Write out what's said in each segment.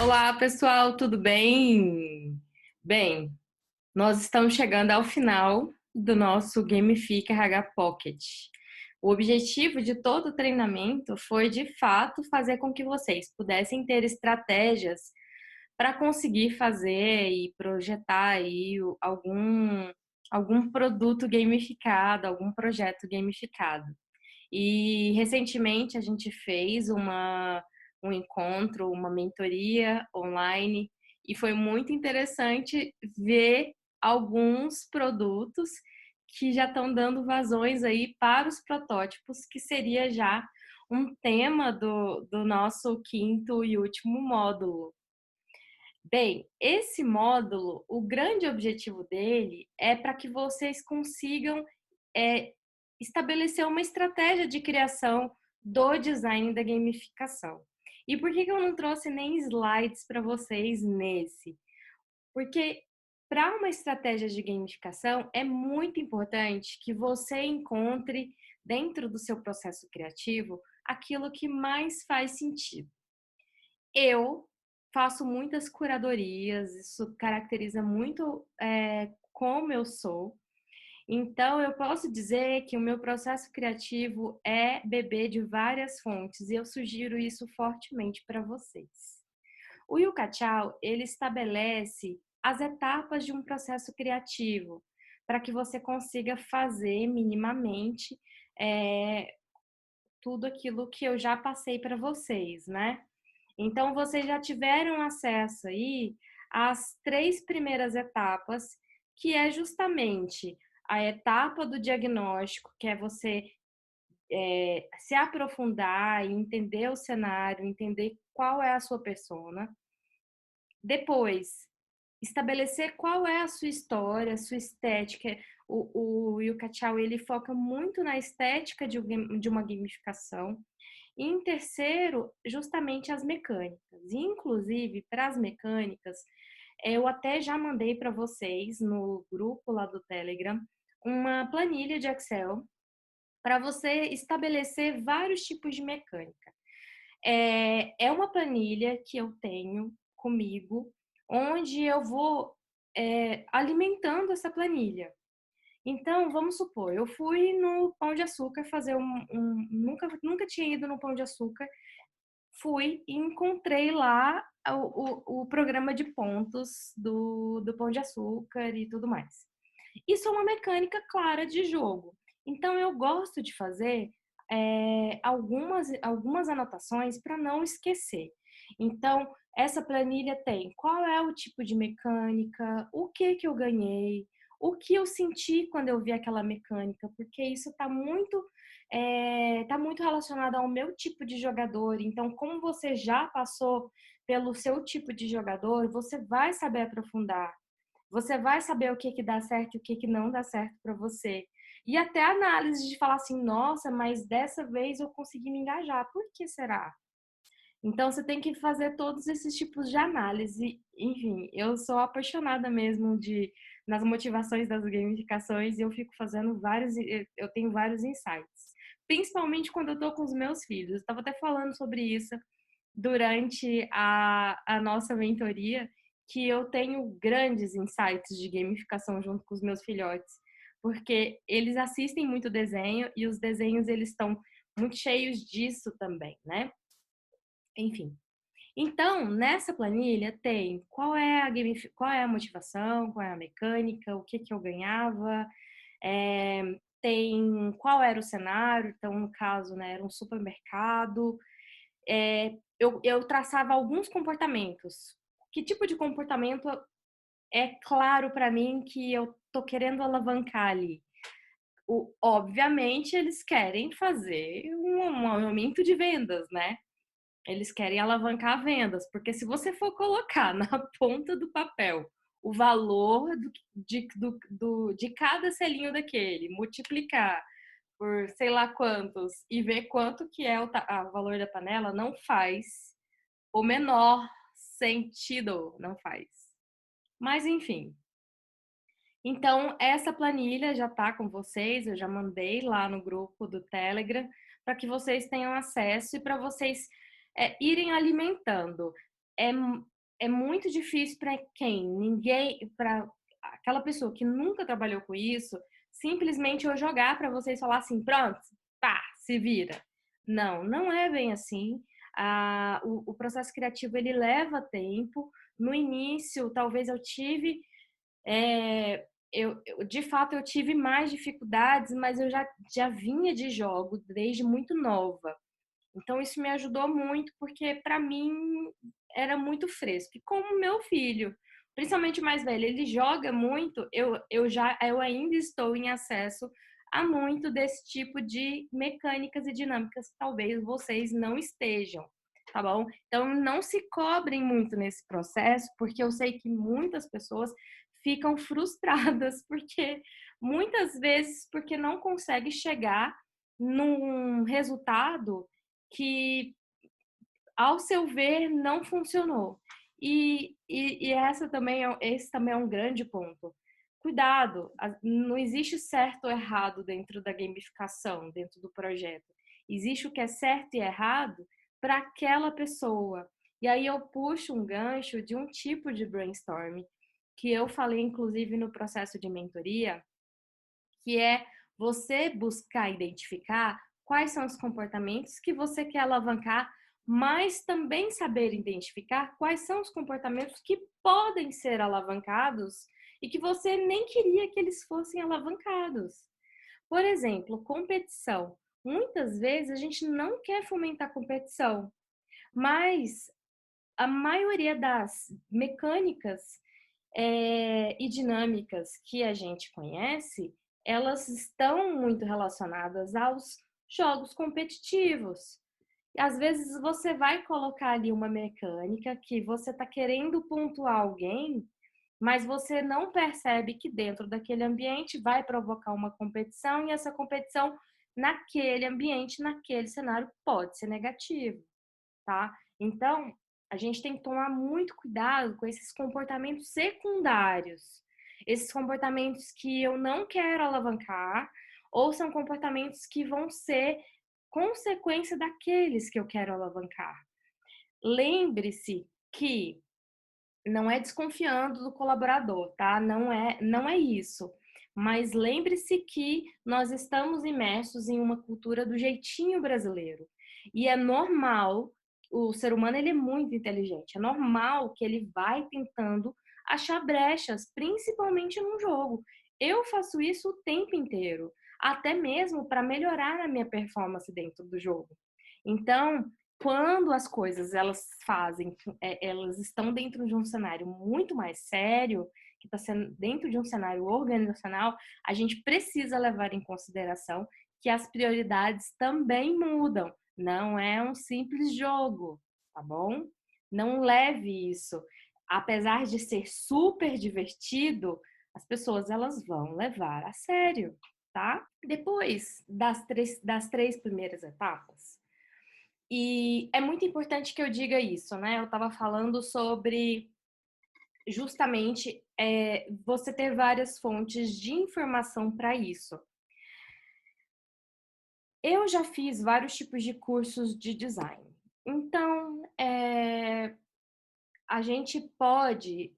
Olá, pessoal, tudo bem? Bem, nós estamos chegando ao final do nosso Gamifica RH Pocket. O objetivo de todo o treinamento foi, de fato, fazer com que vocês pudessem ter estratégias para conseguir fazer e projetar aí algum produto gamificado, algum projeto gamificado. E recentemente a gente fez um encontro, uma mentoria online, e foi muito interessante ver alguns produtos que já estão dando vazões aí para os protótipos, que seria já um tema do nosso quinto e último módulo. Bem, esse módulo, o grande objetivo dele é para que vocês consigam é, estabelecer uma estratégia de criação do design da gamificação. E por que eu não trouxe nem slides para vocês nesse? Porque para uma estratégia de gamificação é muito importante que você encontre dentro do seu processo criativo aquilo que mais faz sentido. Eu faço muitas curadorias, isso caracteriza muito como eu sou. Então, eu posso dizer que o meu processo criativo é beber de várias fontes e eu sugiro isso fortemente para vocês. O Yuka Chao, ele estabelece as etapas de um processo criativo para que você consiga fazer minimamente é, tudo aquilo que eu já passei para vocês, né? Então, vocês já tiveram acesso aí às 3 primeiras etapas, que é justamente a etapa do diagnóstico, que é você se aprofundar e entender o cenário, entender qual é a sua persona. Depois, estabelecer qual é a sua história, a sua estética. O Yuka Chao, ele foca muito na estética de uma gamificação. E em terceiro, justamente as mecânicas. Inclusive, para as mecânicas, eu até já mandei para vocês no grupo lá do Telegram uma planilha de Excel para você estabelecer vários tipos de mecânica. É uma planilha que eu tenho comigo, onde eu vou alimentando essa planilha. Então, vamos supor, eu fui no Pão de Açúcar fazer nunca tinha ido no Pão de Açúcar, fui e encontrei lá o programa de pontos do Pão de Açúcar e tudo mais. Isso é uma mecânica clara de jogo. Então, eu gosto de fazer algumas anotações para não esquecer. Então, essa planilha tem qual é o tipo de mecânica, o que eu ganhei, o que eu senti quando eu vi aquela mecânica, porque isso tá muito relacionado ao meu tipo de jogador. Então, como você já passou pelo seu tipo de jogador, você vai saber aprofundar. Você vai saber o que que dá certo e o que que não dá certo para você. E até a análise de falar assim, nossa, mas dessa vez eu consegui me engajar. Por que será? Então você tem que fazer todos esses tipos de análise. Enfim, eu sou apaixonada mesmo nas motivações das gamificações e eu fico fazendo eu tenho vários insights. Principalmente quando eu tô com os meus filhos. Eu estava até falando sobre isso durante a nossa mentoria, que eu tenho grandes insights de gamificação junto com os meus filhotes, porque eles assistem muito desenho e os desenhos eles estão muito cheios disso também, né? Enfim. Então, nessa planilha tem qual é a motivação, qual é a mecânica, o que que eu ganhava, tem qual era o cenário, então no caso, né, era um supermercado, eu traçava alguns comportamentos. Que tipo de comportamento é claro para mim que eu tô querendo alavancar ali? Obviamente, eles querem fazer um aumento de vendas, né? Eles querem alavancar vendas, porque se você for colocar na ponta do papel o valor de cada selinho daquele, multiplicar por sei lá quantos e ver quanto que é o valor da panela, não faz o menor sentido, não faz. Mas enfim. Então, essa planilha já está com vocês, eu já mandei lá no grupo do Telegram para que vocês tenham acesso e para vocês irem alimentando. É, é muito difícil para para aquela pessoa que nunca trabalhou com isso, simplesmente eu jogar para vocês falar assim, pronto, pá, se vira. Não, não é bem assim. O processo criativo ele leva tempo. No início, talvez eu tive, de fato, eu tive mais dificuldades, mas eu já vinha de jogo desde muito nova. Então isso me ajudou muito porque para mim era muito fresco. E como meu filho, principalmente o mais velho, ele joga muito, eu ainda estou em acesso a muito desse tipo de mecânicas e dinâmicas que talvez vocês não estejam, tá bom? Então não se cobrem muito nesse processo, porque eu sei que muitas pessoas ficam frustradas porque muitas vezes porque não consegue chegar num resultado que, ao seu ver, não funcionou. Esse também é um grande ponto. Cuidado, não existe certo ou errado dentro da gamificação, dentro do projeto. Existe o que é certo e errado para aquela pessoa. E aí eu puxo um gancho de um tipo de brainstorming que eu falei, inclusive, no processo de mentoria, que é você buscar identificar quais são os comportamentos que você quer alavancar, mas também saber identificar quais são os comportamentos que podem ser alavancados e que você nem queria que eles fossem alavancados. Por exemplo, competição. Muitas vezes a gente não quer fomentar competição, mas a maioria das mecânicas e dinâmicas que a gente conhece, elas estão muito relacionadas aos jogos competitivos. E às vezes você vai colocar ali uma mecânica que você está querendo pontuar alguém, mas você não percebe que dentro daquele ambiente vai provocar uma competição e essa competição naquele ambiente, naquele cenário, pode ser negativa, tá? Então, a gente tem que tomar muito cuidado com esses comportamentos secundários. Esses comportamentos que eu não quero alavancar, ou são comportamentos que vão ser consequência daqueles que eu quero alavancar. Lembre-se que não é desconfiando do colaborador, tá? Não é isso. Mas lembre-se que nós estamos imersos em uma cultura do jeitinho brasileiro. E é normal, o ser humano ele é muito inteligente. É normal que ele vai tentando achar brechas, principalmente num jogo. Eu faço isso o tempo inteiro, até mesmo para melhorar a minha performance dentro do jogo. Então, quando as coisas elas estão dentro de um cenário muito mais sério, que está sendo dentro de um cenário organizacional, a gente precisa levar em consideração que as prioridades também mudam. Não é um simples jogo, tá bom? Não leve isso. Apesar de ser super divertido, as pessoas elas vão levar a sério, tá? Depois das três primeiras etapas, e é muito importante que eu diga isso, né? Eu estava falando sobre justamente você ter várias fontes de informação para isso. Eu já fiz vários tipos de cursos de design. Então, a gente pode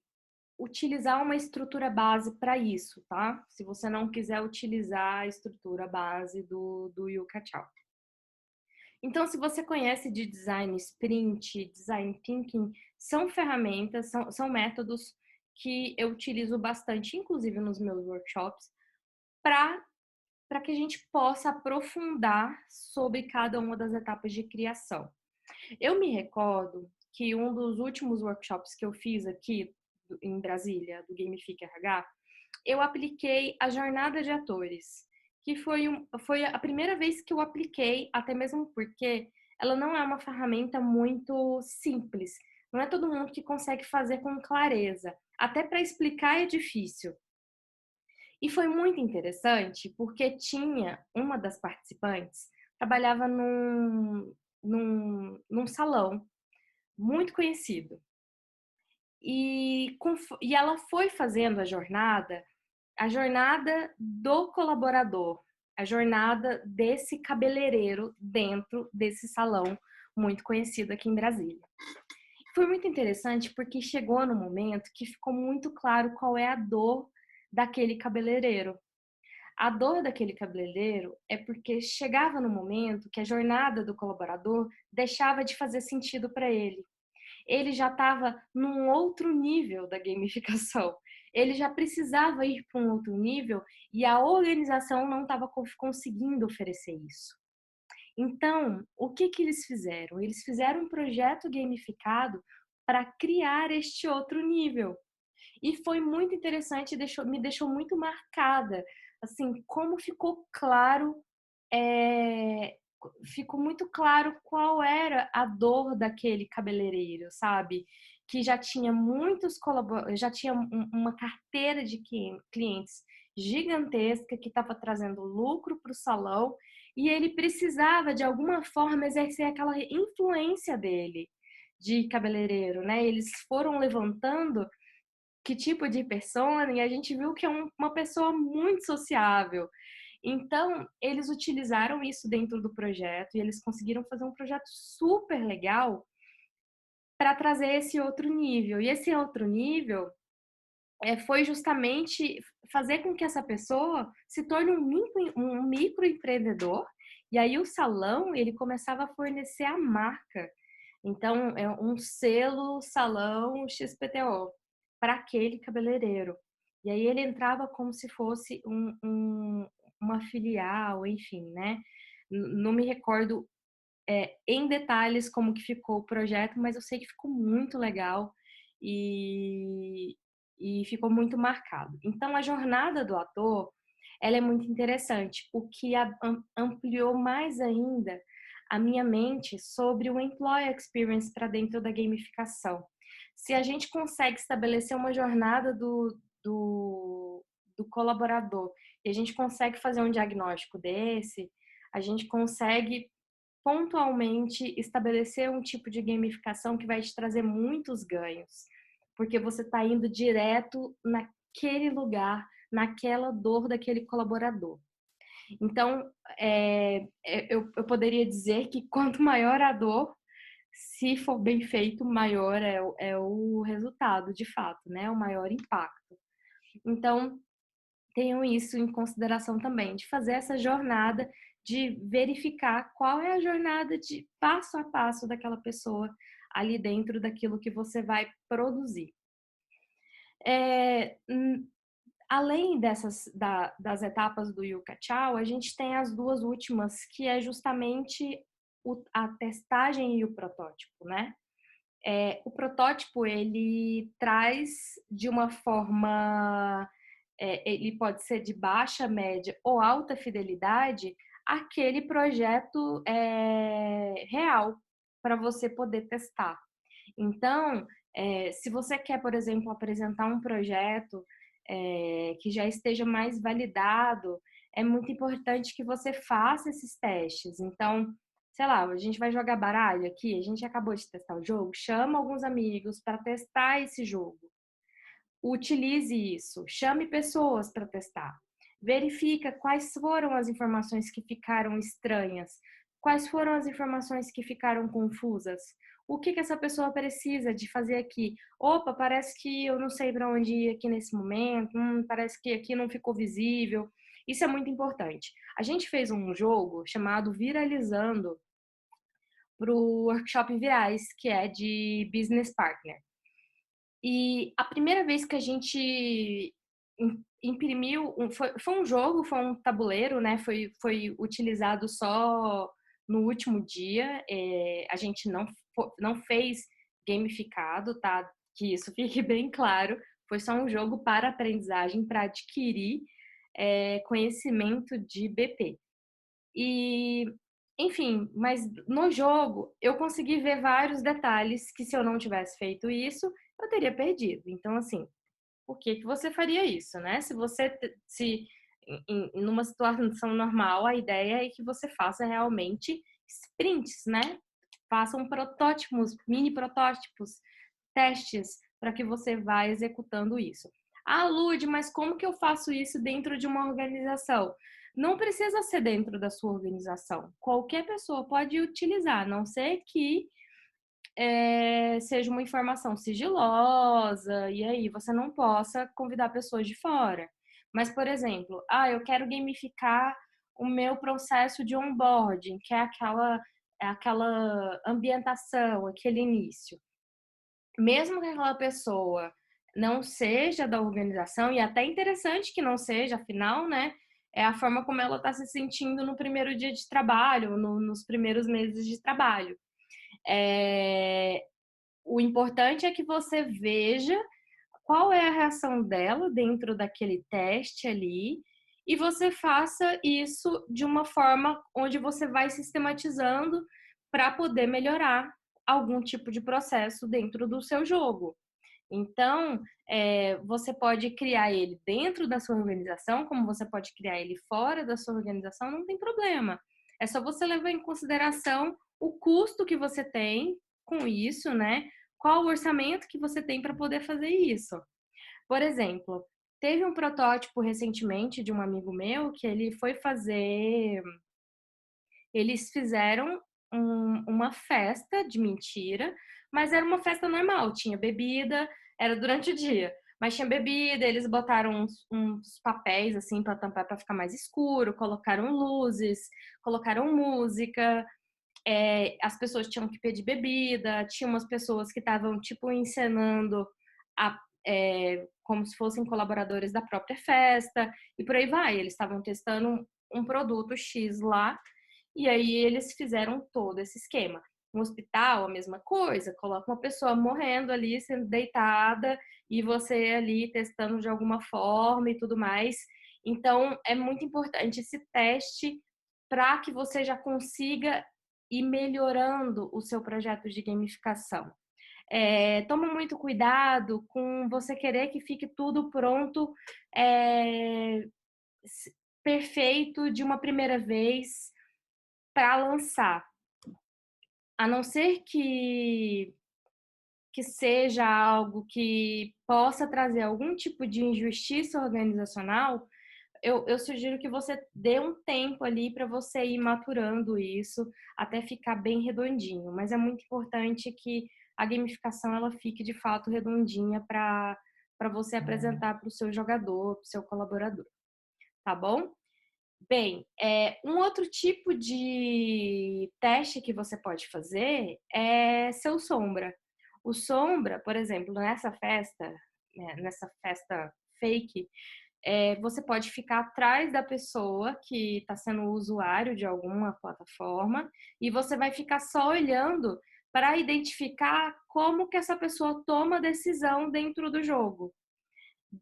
utilizar uma estrutura base para isso, tá? Se você não quiser utilizar a estrutura base do Yuka Chao. Então, se você conhece de design sprint, design thinking, são ferramentas, são métodos que eu utilizo bastante, inclusive nos meus workshops, para que a gente possa aprofundar sobre cada uma das etapas de criação. Eu me recordo que um dos últimos workshops que eu fiz aqui em Brasília, do Gamifica RH, eu apliquei a jornada de atores, que foi a primeira vez que eu apliquei, até mesmo porque ela não é uma ferramenta muito simples. Não é todo mundo que consegue fazer com clareza. Até para explicar é difícil. E foi muito interessante porque tinha uma das participantes trabalhava num salão muito conhecido. E ela foi fazendo a jornada do colaborador, a jornada desse cabeleireiro dentro desse salão muito conhecido aqui em Brasília. Foi muito interessante porque chegou no momento que ficou muito claro qual é a dor daquele cabeleireiro. A dor daquele cabeleireiro é porque chegava no momento que a jornada do colaborador deixava de fazer sentido para ele. Ele já estava num outro nível da gamificação. Ele já precisava ir para um outro nível e a organização não estava conseguindo oferecer isso. Então, o que que eles fizeram? Eles fizeram um projeto gamificado para criar este outro nível. E foi muito interessante, me deixou muito marcada, assim, como ficou muito claro qual era a dor daquele cabeleireiro, sabe? Que já tinha já tinha uma carteira de clientes gigantesca que estava trazendo lucro para o salão e ele precisava de alguma forma exercer aquela influência dele de cabeleireiro, né? Eles foram levantando que tipo de persona e a gente viu que é uma pessoa muito sociável. Então, eles utilizaram isso dentro do projeto e eles conseguiram fazer um projeto super legal para trazer esse outro nível. E esse outro nível foi justamente fazer com que essa pessoa se torne um microempreendedor. E aí o salão ele começava a fornecer a marca. Então, é um selo salão XPTO para aquele cabeleireiro. E aí ele entrava como se fosse uma filial, enfim, né? Não me recordo em detalhes como que ficou o projeto, mas eu sei que ficou muito legal e, e ficou muito marcado. Então, a jornada do ator, ela é muito interessante, o que ampliou mais ainda a minha mente sobre o employee experience para dentro da gamificação. Se a gente consegue estabelecer uma jornada do colaborador e a gente consegue fazer um diagnóstico desse, a gente consegue pontualmente estabelecer um tipo de gamificação que vai te trazer muitos ganhos, porque você está indo direto naquele lugar, naquela dor daquele colaborador. Então, eu poderia dizer que quanto maior a dor, se for bem feito, maior é o resultado, de fato, né? O maior impacto. Então, tenham isso em consideração também, de fazer essa jornada, de verificar qual é a jornada de passo a passo daquela pessoa ali dentro daquilo que você vai produzir. É, além das etapas do Yucca Chow, a gente tem as duas últimas, que é justamente a testagem e o protótipo, né? O protótipo, ele traz de uma forma ele pode ser de baixa, média ou alta fidelidade, aquele projeto real para você poder testar. Então, se você quer, por exemplo, apresentar um projeto que já esteja mais validado, é muito importante que você faça esses testes. Então, sei lá, a gente vai jogar baralho aqui, a gente acabou de testar o jogo, chama alguns amigos para testar esse jogo. Utilize isso, chame pessoas para testar. Verifica quais foram as informações que ficaram estranhas, quais foram as informações que ficaram confusas. O que essa pessoa precisa de fazer aqui? Opa, parece que eu não sei para onde ir aqui nesse momento, parece que aqui não ficou visível. Isso é muito importante. A gente fez um jogo chamado Viralizando para o workshop Virais, que é de Business Partner. E a primeira vez que a gente imprimiu, foi um jogo, foi um tabuleiro, né? Foi utilizado só no último dia. A gente não fez gamificado, tá? Que isso fique bem claro. Foi só um jogo para aprendizagem, para adquirir conhecimento de BP. E, enfim, mas no jogo eu consegui ver vários detalhes que se eu não tivesse feito isso, eu teria perdido. Então, assim, por que que você faria isso, né? Se você, se numa situação normal, a ideia é que você faça realmente sprints, né? Façam protótipos, mini protótipos, testes, para que você vá executando isso. Ah, Lud, mas como que eu faço isso dentro de uma organização? Não precisa ser dentro da sua organização. Qualquer pessoa pode utilizar, a não ser que seja uma informação sigilosa, e aí você não possa convidar pessoas de fora. Mas, por exemplo, eu quero gamificar o meu processo de onboarding, que é aquela ambientação, aquele início. Mesmo que aquela pessoa não seja da organização, e é até interessante que não seja, afinal, né? É a forma como ela está se sentindo no primeiro dia de trabalho, nos primeiros meses de trabalho. O importante é que você veja qual é a reação dela dentro daquele teste ali e você faça isso de uma forma onde você vai sistematizando para poder melhorar algum tipo de processo dentro do seu jogo. Então, você pode criar ele dentro da sua organização, como você pode criar ele fora da sua organização, não tem problema. É só você levar em consideração o custo que você tem com isso, né? Qual o orçamento que você tem para poder fazer isso. Por exemplo, teve um protótipo recentemente de um amigo meu que ele foi fazer. Eles fizeram uma festa de mentira, mas era uma festa normal, tinha bebida, era durante o dia, mas tinha bebida, eles botaram uns papéis assim para tampar para ficar mais escuro, colocaram luzes, colocaram música, as pessoas tinham que pedir bebida, tinha umas pessoas que estavam tipo encenando como se fossem colaboradores da própria festa e por aí vai. Eles estavam testando um produto X lá e aí eles fizeram todo esse esquema. No hospital, a mesma coisa, coloca uma pessoa morrendo ali, sendo deitada, e você ali testando de alguma forma e tudo mais. Então, é muito importante esse teste para que você já consiga ir melhorando o seu projeto de gamificação. Toma muito cuidado com você querer que fique tudo pronto, é, perfeito de uma primeira vez para lançar. A não ser que seja algo que possa trazer algum tipo de injustiça organizacional, eu sugiro que você dê um tempo ali para você ir maturando isso até ficar bem redondinho. Mas é muito importante que a gamificação ela fique de fato redondinha para você apresentar para o seu jogador, para o seu colaborador, tá bom? Bem, um outro tipo de teste que você pode fazer é seu sombra. O sombra, por exemplo, nessa festa fake, você pode ficar atrás da pessoa que está sendo usuário de alguma plataforma e você vai ficar só olhando para identificar como que essa pessoa toma decisão dentro do jogo.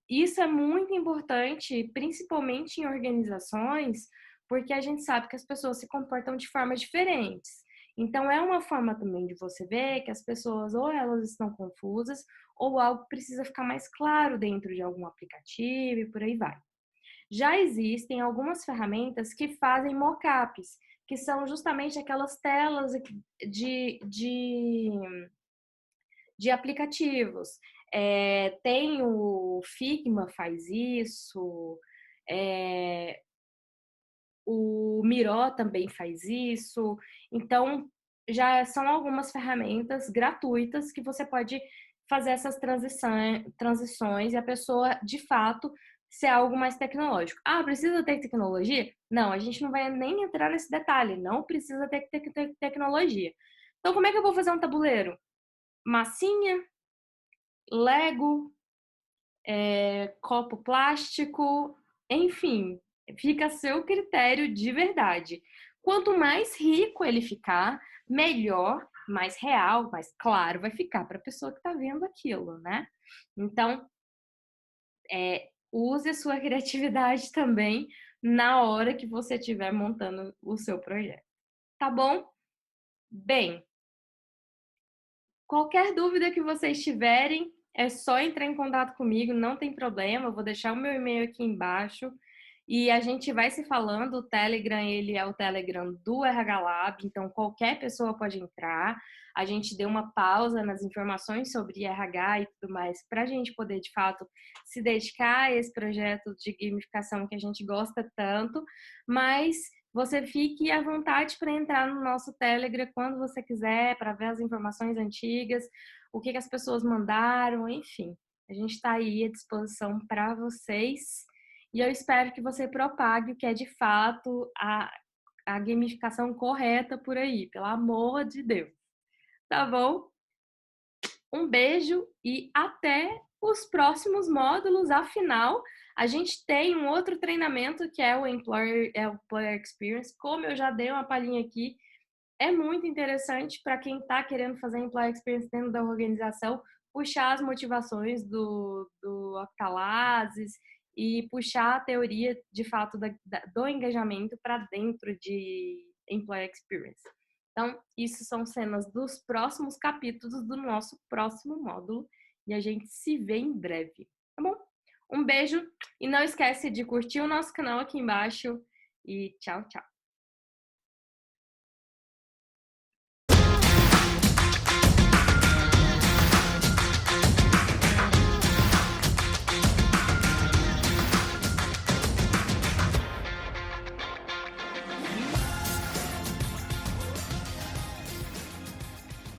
Isso é muito importante, principalmente em organizações, porque a gente sabe que as pessoas se comportam de formas diferentes. Então, é uma forma também de você ver que as pessoas ou elas estão confusas ou algo precisa ficar mais claro dentro de algum aplicativo e por aí vai. Já existem algumas ferramentas que fazem mockups, que são justamente aquelas telas de aplicativos. Tem o Figma faz isso, o Miro também faz isso. Então, já são algumas ferramentas gratuitas que você pode fazer essas transições e a pessoa, de fato, ser algo mais tecnológico. Precisa ter tecnologia? Não, a gente não vai nem entrar nesse detalhe. Não precisa ter tecnologia. Então, como é que eu vou fazer um tabuleiro? Massinha, Lego, copo plástico, enfim, fica a seu critério de verdade. Quanto mais rico ele ficar, melhor, mais real, mais claro vai ficar para a pessoa que está vendo aquilo, né? Então, use a sua criatividade também na hora que você estiver montando o seu projeto. Tá bom? Bem, qualquer dúvida que vocês tiverem, é só entrar em contato comigo, não tem problema, eu vou deixar o meu e-mail aqui embaixo e a gente vai se falando. O Telegram, ele é o Telegram do RH Lab, então qualquer pessoa pode entrar. A gente deu uma pausa nas informações sobre RH e tudo mais para a gente poder, de fato, se dedicar a esse projeto de gamificação que a gente gosta tanto, mas você fique à vontade para entrar no nosso Telegram quando você quiser, para ver as informações antigas, o que as pessoas mandaram, enfim. A gente está aí à disposição para vocês. E eu espero que você propague o que é de fato a gamificação correta por aí, pelo amor de Deus. Tá bom? Um beijo e até os próximos módulos. Afinal, a gente tem um outro treinamento que é o Employer Experience. Como eu já dei uma palhinha aqui, é muito interessante para quem está querendo fazer Employer Experience dentro da organização, puxar as motivações do Octalazes e puxar a teoria, de fato, do engajamento para dentro de Employer Experience. Então, isso são cenas dos próximos capítulos do nosso próximo módulo e a gente se vê em breve, tá bom? Um beijo e não esquece de curtir o nosso canal aqui embaixo e tchau, tchau!